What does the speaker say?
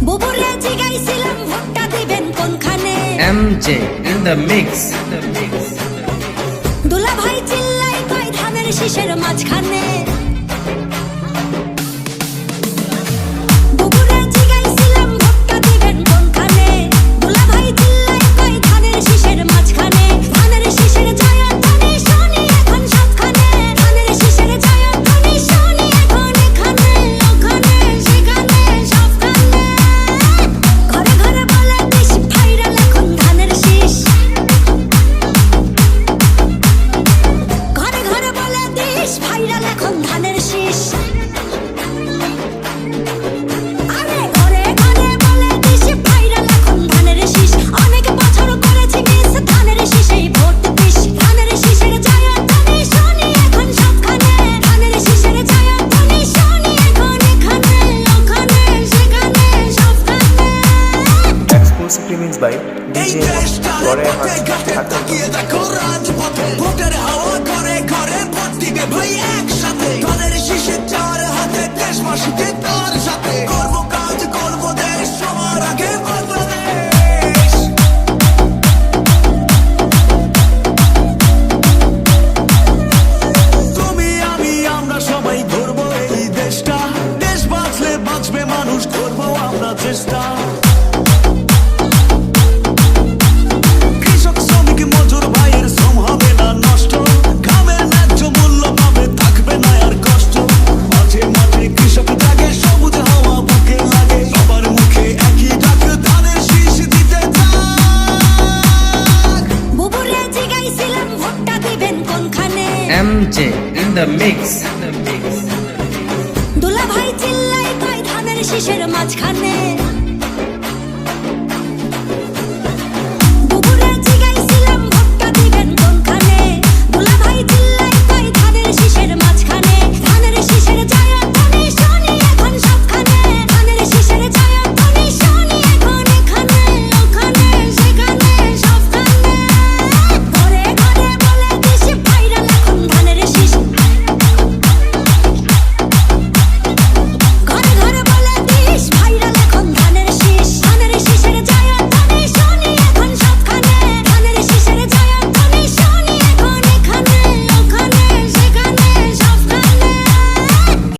বুবুরে জিগাইছিলাম ভোটটা দিবেন কোনখানে। MJ in the mix. দুলা ভাই চিল্লাই কয় ধানের শীষের মাঝখানে। বুবুরে জিগাইছিলাম ভোটটা দিবেন কোনখানে। দুলা ভাই চিল্লাই কয় ধানের শীষের মাঝখানে। ধানের শীষের জয়ধ্বনি শুনি এখন সবখানে। ধানের শীষের জয়ধ্বনি শুনি এখন এখানে ওখানে সেখানে সবখানে। ঘরে ঘরে বলে দিস ভাইরাল এখন ধানের শীষ। ঘরে ঘরে বলে দিস ভাইরাল এখন ধানের শীষ। আরে ঘরে ঘরে বলে দিস ভাইরাল এখন ধানের শীষ। অনেক বছর করেছি মিস ধানের শীষেই ভোট দিস। ধানের শীষের জয়ধ্বনি শুনি এখন সবখানে। ধানের শীষের জয়ধ্বনি শুনি এখন এখানে ওখানে সেখানে সবখানে। Exclusive remix by DJ Gore ভোটের হাওয়া ঘরে ঘরে ভোট দিবে ভাই একসাথে। ধানের শীষে চার হাতে দেশবাসীকে তার সাথে। করব কাজ করব দেশ সবার আগে বাংলাদেশ। তুমি আমি আমরা সবাই করব এই দেশটা। দেশ বাঁচলে বাঁচবে মানুষ, করব আমরা চেষ্টা। কৃষক শ্রমিক মজুর ভাইয়ের শ্রম হবে না নষ্ট। ঘামের ন্যায্য মূল্য পাবে, থাকবে না আর কষ্ট। মাঝে মাঝে কৃষক জাগে, সবুজ হাওয়া বুকে লাগে। সবার মুখে একই ডাক, ধানের শীষ দিতে থাক। বুবুরে জিগাইছিলাম ভোটটা দিবেন কোনখানে। MJ in the mix. দুলা ভাই চিল্লাই কয় ধানের শীষের মাঝখানে।